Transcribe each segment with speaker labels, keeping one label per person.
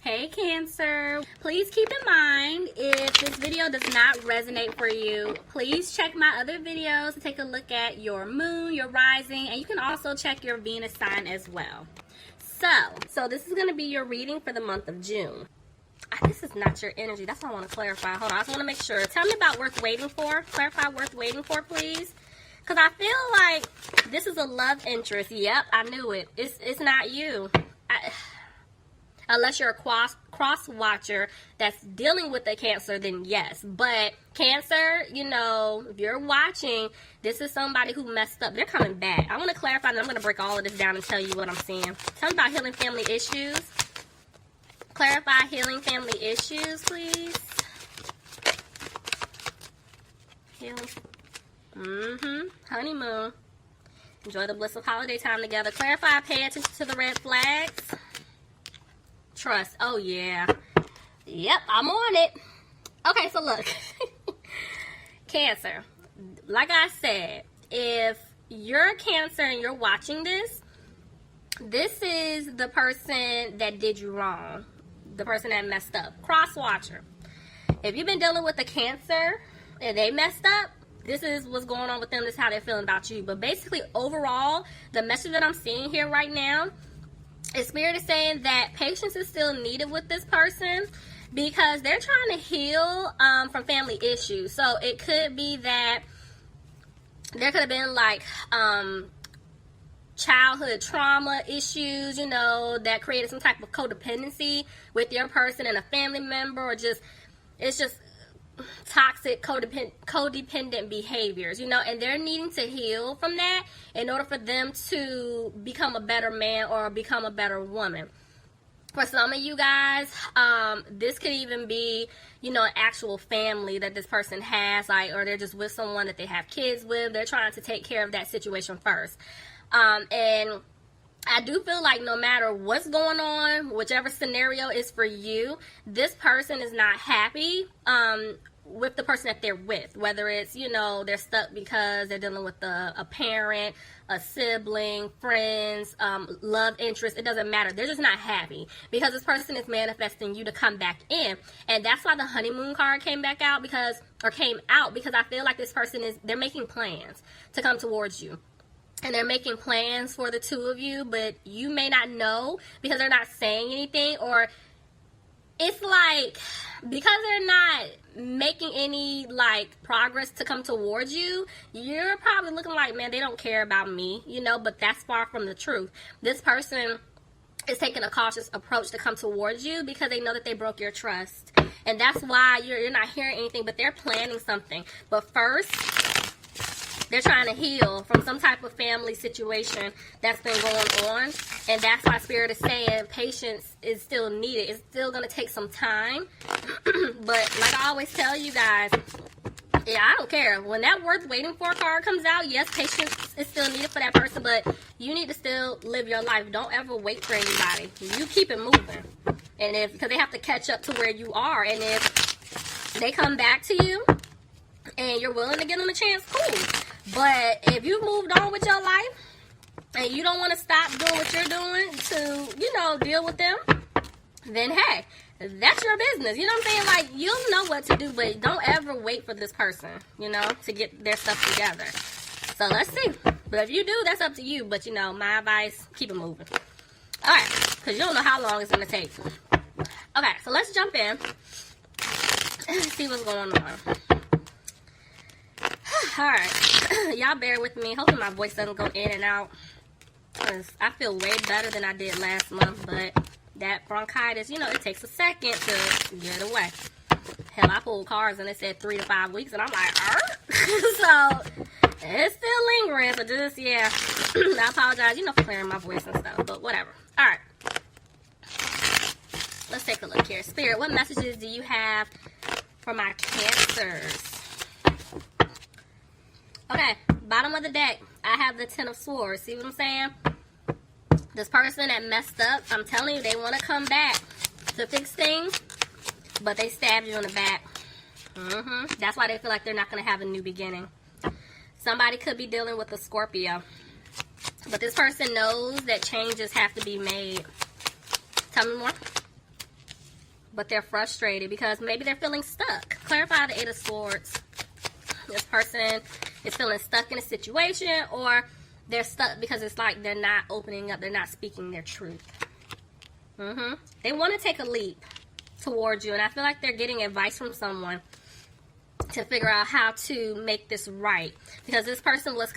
Speaker 1: Hey Cancer, please keep in mind if this video does not resonate for you, please check my other videos to take a look at your moon, your rising, and you can also check your Venus sign as well. So this is going to be your reading for the month of June. This is not your energy. That's what I want to clarify. Hold on, I just want to make sure. Tell me about worth waiting for. Clarify worth waiting for, please. Because I feel like this is a love interest. Yep, I knew it. It's not you. Unless you're a cross watcher that's dealing with a Cancer, then yes. But Cancer, you know, if you're watching, this is somebody who messed up. They're coming back. I want to clarify, and I'm going to break all of this down and tell you what I'm seeing. Tell me about healing family issues. Clarify healing family issues, please. Healing. Honeymoon. Enjoy the bliss of holiday time together. Clarify, pay attention to the red flags. Trust. Oh, yeah. Yep, I'm on it. Okay, so look. Cancer. Like I said, if you're a Cancer and you're watching this, this is the person that did you wrong. The person that messed up. Cross-watcher. If you've been dealing with a Cancer and they messed up, this is what's going on with them. This is how they're feeling about you. But basically, overall, the message that I'm seeing here right now, Spirit is saying that patience is still needed with this person because they're trying to heal from family issues. So it could be that there could have been like childhood trauma issues, you know, that created some type of codependency with your person and a family member, or just it's just toxic codependent behaviors, you know, and they're needing to heal from that in order for them to become a better man or become a better woman. For some of you guys, this could even be, you know, an actual family that this person has, like, or they're just with someone that they have kids with. They're trying to take care of that situation first. And I do feel like no matter what's going on, whichever scenario is for you, this person is not happy with the person that they're with. Whether it's, you know, they're stuck because they're dealing with a parent, a sibling, friends, love interest. It doesn't matter. They're just not happy because this person is manifesting you to come back in. And that's why the honeymoon card came out because I feel like this person they're making plans to come towards you. And they're making plans for the two of you, but you may not know because they're not saying anything, or it's like because they're not making any like progress to come towards you, you're probably looking like, man, they don't care about me, you know, but that's far from the truth. This person is taking a cautious approach to come towards you because they know that they broke your trust. And that's why you're not hearing anything, but they're planning something. But first, they're trying to heal from some type of family situation that's been going on. And that's why Spirit is saying patience is still needed. It's still going to take some time. But like I always tell you guys, yeah, I don't care. When that worth waiting for card comes out, yes, patience is still needed for that person. But you need to still live your life. Don't ever wait for anybody. You keep it moving. And because they have to catch up to where you are. And if they come back to you and you're willing to give them a chance, cool. But if you moved on with your life and you don't want to stop doing what you're doing to, you know, deal with them, then hey, that's your business. You know what I'm saying? Like, you'll know what to do, but don't ever wait for this person, you know, to get their stuff together. So let's see. But if you do, that's up to you. But, you know, my advice, keep it moving. All right, because you don't know how long it's going to take. Okay, so let's jump in and see what's going on. Alright, y'all bear with me. Hopefully my voice doesn't go in and out, because I feel way better than I did last month, but that bronchitis, you know, it takes a second to get away. Hell, I pulled cards and it said 3 to 5 weeks, and I'm like, so it's still lingering, so just, yeah, I apologize, you know, for clearing my voice and stuff, but whatever. Alright, let's take a look here. Spirit, what messages do you have for my Cancers? Okay, bottom of the deck, I have the Ten of Swords. See what I'm saying? This person that messed up, I'm telling you, they want to come back to fix things, but they stabbed you in the back. That's why they feel like they're not going to have a new beginning. Somebody could be dealing with a Scorpio, but this person knows that changes have to be made. Tell me more. but they're frustrated because maybe they're feeling stuck. Clarify the Eight of Swords. This person is feeling stuck in a situation, or they're stuck because it's like they're not opening up, they're not speaking their truth. They want to take a leap towards you, and I feel like they're getting advice from someone to figure out how to make this right, because this person was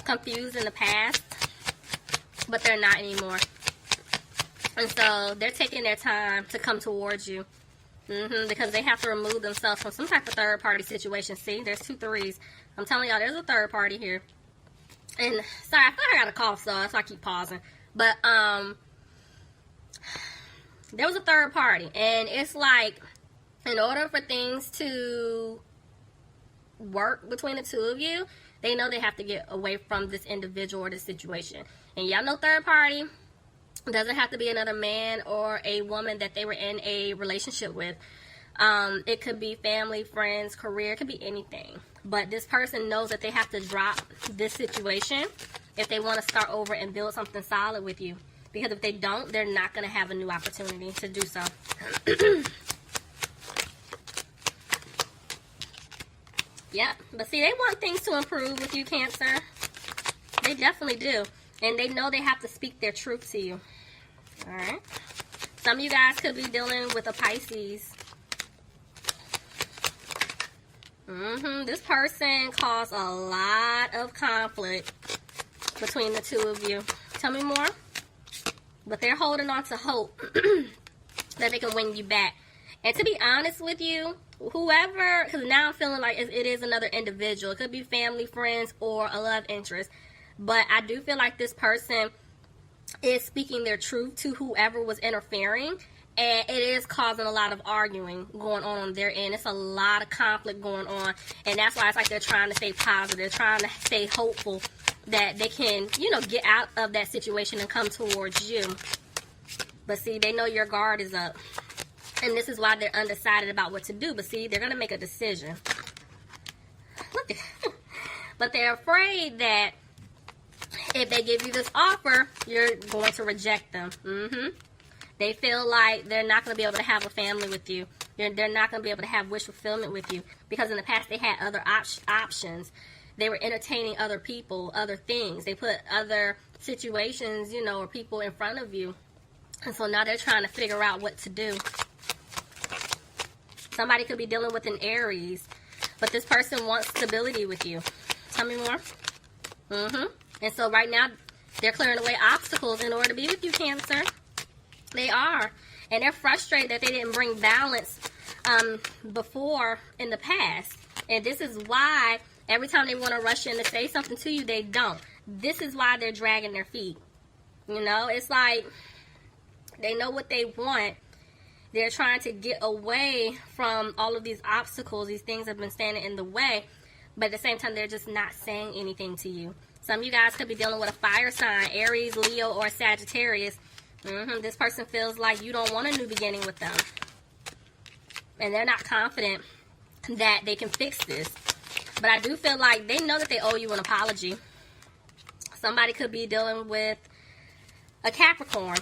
Speaker 1: confused in the past, but they're not anymore. And so they're taking their time to come towards you. Because they have to remove themselves from some type of third party situation. See, there's 2 threes. I'm telling y'all, there's a third party here. And sorry, I feel like I got a cough, so that's why I keep pausing. But there was a third party, and it's like, in order for things to work between the two of you, they know they have to get away from this individual or this situation. And y'all know third party doesn't have to be another man or a woman that they were in a relationship with. It could be family, friends, career, it could be anything. But this person knows that they have to drop this situation if they want to start over and build something solid with you. Because if they don't, they're not going to have a new opportunity to do so. Yep. But see, they want things to improve with you, Cancer. They definitely do. And they know they have to speak their truth to you. Alright. Some of you guys could be dealing with a Pisces. This person caused a lot of conflict between the two of you. Tell me more. But they're holding on to hope that they can win you back. And to be honest with you, whoever, because now I'm feeling like it is another individual. It could be family, friends, or a love interest. But I do feel like this person is speaking their truth to whoever was interfering. And it is causing a lot of arguing going on their end. It's a lot of conflict going on. And that's why it's like they're trying to stay positive, trying to stay hopeful that they can, you know, get out of that situation and come towards you. But see, they know your guard is up. And this is why they're undecided about what to do. But see, they're going to make a decision. But they're afraid that if they give you this offer, you're going to reject them. They feel like they're not going to be able to have a family with you. They're not going to be able to have wish fulfillment with you. Because in the past, they had other options. They were entertaining other people, other things. They put other situations, you know, or people in front of you. And so now they're trying to figure out what to do. Somebody could be dealing with an Aries, but this person wants stability with you. Tell me more. And so right now, they're clearing away obstacles in order to be with you, Cancer. They are. And they're frustrated that they didn't bring balance before in the past. And this is why every time they want to rush in to say something to you, they don't. This is why they're dragging their feet. You know, it's like they know what they want. They're trying to get away from all of these obstacles. These things have been standing in the way. But at the same time, they're just not saying anything to you. Some of you guys could be dealing with a fire sign, Aries, Leo, or Sagittarius. This person feels like you don't want a new beginning with them. And they're not confident that they can fix this. But I do feel like they know that they owe you an apology. Somebody could be dealing with a Capricorn.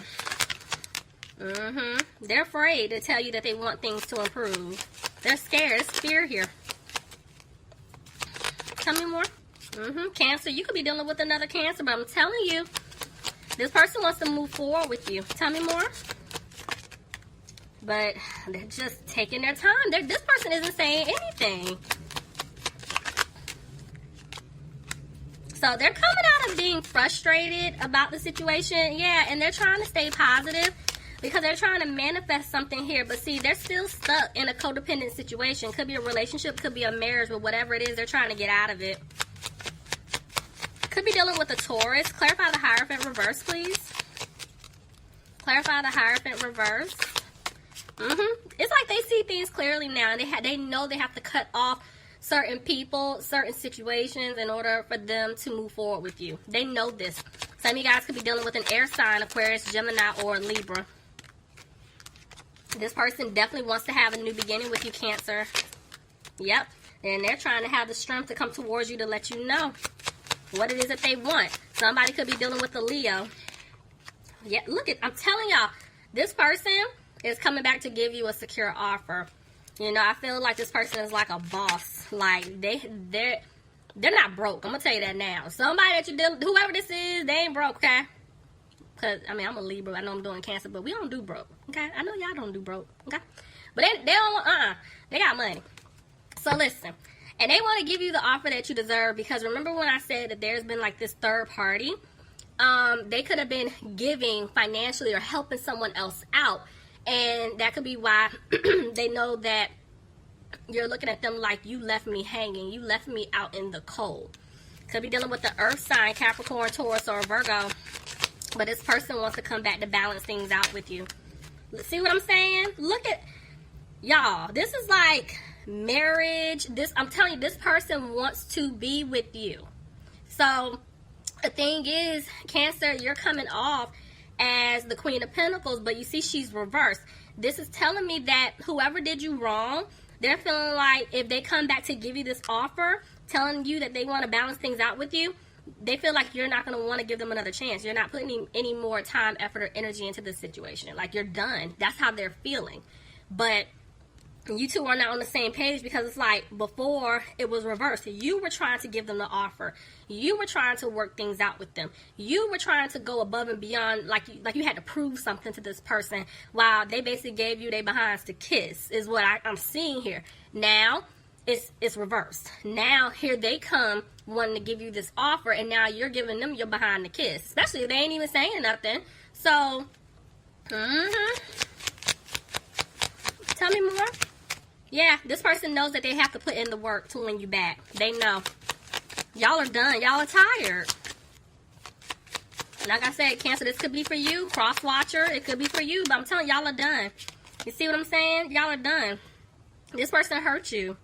Speaker 1: They're afraid to tell you that they want things to improve. They're scared. There's fear here. Tell me more. Cancer, you could be dealing with another Cancer, but I'm telling you, this person wants to move forward with you. Tell me more. But they're just taking their time. This person isn't saying anything. So they're coming out of being frustrated about the situation. Yeah, and they're trying to stay positive because they're trying to manifest something here. But see, they're still stuck in a codependent situation. Could be a relationship, could be a marriage, but whatever it is, they're trying to get out of it. Could be dealing with a Taurus. Clarify the Hierophant reverse, please. Clarify the Hierophant reverse. It's like they see things clearly now. And they know they have to cut off certain people, certain situations in order for them to move forward with you. They know this. Some of you guys could be dealing with an air sign, Aquarius, Gemini, or Libra. This person definitely wants to have a new beginning with you, Cancer. Yep. And they're trying to have the strength to come towards you to let you know what it is that they want. Somebody could be dealing with a Leo. Yeah, look, I'm telling y'all, this person is coming back to give you a secure offer. You know, I feel like this person is like a boss. Like, they're not broke. I'm going to tell you that now. Somebody that you deal, whoever this is, they ain't broke, okay? Because, I mean, I'm a Libra. I know I'm doing Cancer, but we don't do broke, okay? I know y'all don't do broke, okay? But they don't, they got money. So, listen. And they want to give you the offer that you deserve, because remember when I said that there's been like this third party? They could have been giving financially or helping someone else out. And that could be why they know that you're looking at them like, you left me hanging. You left me out in the cold. Could be dealing with the earth sign, Capricorn, Taurus, or Virgo. But this person wants to come back to balance things out with you. See what I'm saying? Look at, y'all, this is like marriage. I'm telling you, this person wants to be with you. So the thing is, Cancer, you're coming off as the Queen of Pentacles, but you see she's reversed. This is telling me that whoever did you wrong, they're feeling like if they come back to give you this offer, telling you that they want to balance things out with you, they feel like you're not going to want to give them another chance. You're not putting any more time, effort, or energy into this situation. Like, you're done. That's how they're feeling. But you two are not on the same page, because it's like before it was reversed. You were trying to give them the offer. You were trying to work things out with them. You were trying to go above and beyond, like you had to prove something to this person, while they basically gave you their behinds to kiss, is what I'm seeing here. Now it's reversed. Now here they come wanting to give you this offer, and now you're giving them your behind to kiss, especially if they ain't even saying nothing. So tell me more. Yeah, this person knows that they have to put in the work to win you back. They know. Y'all are done. Y'all are tired. Like I said, Cancer, this could be for you. Cross watcher, it could be for you. But I'm telling y'all are done. You see what I'm saying? Y'all are done. This person hurt you.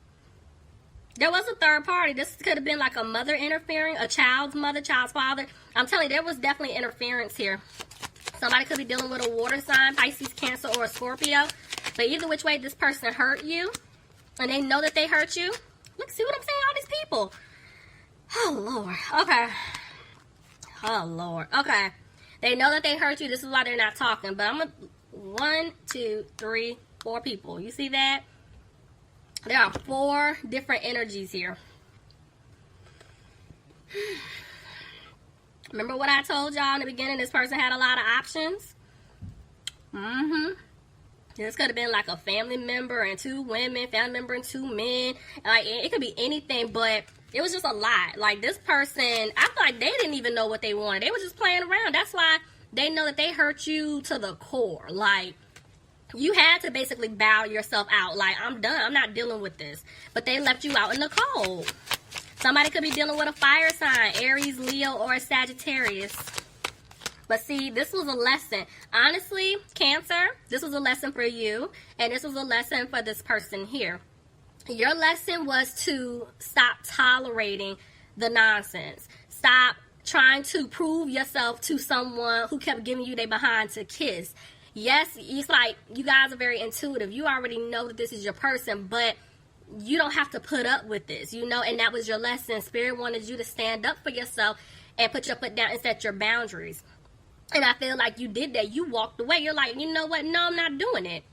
Speaker 1: There was a third party. This could have been like a mother interfering, a child's mother, child's father. I'm telling you, there was definitely interference here. Somebody could be dealing with a water sign, Pisces, Cancer, or a Scorpio. But either which way, this person hurt you, and they know that they hurt you. Look, see what I'm saying? All these people. Oh, Lord. Okay. Oh, Lord. Okay. They know that they hurt you. This is why they're not talking. But I'm going to... 1, 2, 3, 4 people. You see that? There are 4 different energies here. Remember what I told y'all in the beginning? This person had a lot of options. This could have been like a family member and 2 women, family member and 2 men. Like, it could be anything, but it was just a lot. Like, this person, I feel like they didn't even know what they wanted. They were just playing around. That's why they know that they hurt you to the core. Like, you had to basically bow yourself out. Like, I'm done. I'm not dealing with this. But they left you out in the cold. Somebody could be dealing with a fire sign, Aries, Leo, or a Sagittarius. But see, this was a lesson. Honestly, Cancer, this was a lesson for you. And this was a lesson for this person here. Your lesson was to stop tolerating the nonsense. Stop trying to prove yourself to someone who kept giving you their behind to kiss. Yes, it's like you guys are very intuitive. You already know that this is your person, but you don't have to put up with this, you know, and that was your lesson. Spirit wanted you to stand up for yourself and put your foot down and set your boundaries. And I feel like you did that. You walked away. You're like, you know what? No, I'm not doing it.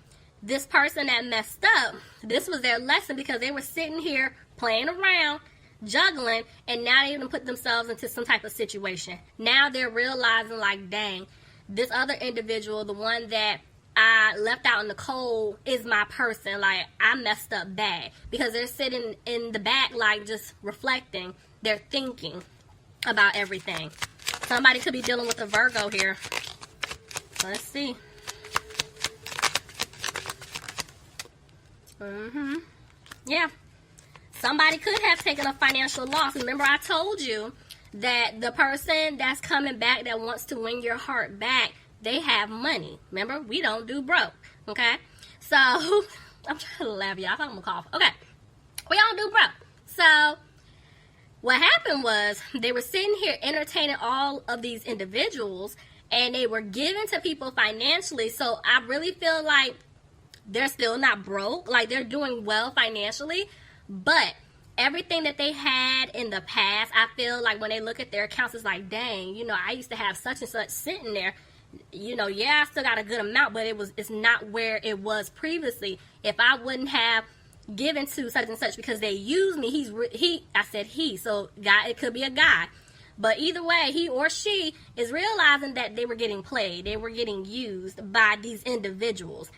Speaker 1: This person that messed up, this was their lesson, because they were sitting here playing around, juggling, and now they're going to put themselves into some type of situation. Now they're realizing, like, dang, this other individual, the one that I left out in the cold, is my person. Like, I messed up bad. Because they're sitting in the back, like, just reflecting. They're thinking about everything. Somebody could be dealing with a Virgo here. Let's see. Yeah. Somebody could have taken a financial loss. Remember, I told you that the person that's coming back that wants to win your heart back, they have money. Remember, we don't do broke. Okay? So, I'm trying to laugh, y'all. I thought I'm going to cough. Okay. We don't do broke. So, what happened was they were sitting here entertaining all of these individuals, and they were giving to people financially. So, I really feel like they're still not broke. Like, they're doing well financially. But everything that they had in the past, I feel like when they look at their accounts, it's like, dang, you know, I used to have such and such sitting there. Yeah, I still got a good amount, but it's not where it was previously. If I wouldn't have given to such and such because they used me, I said he, so guy, it could be a guy. But either way, he or she is realizing that they were getting played. They were getting used by these individuals.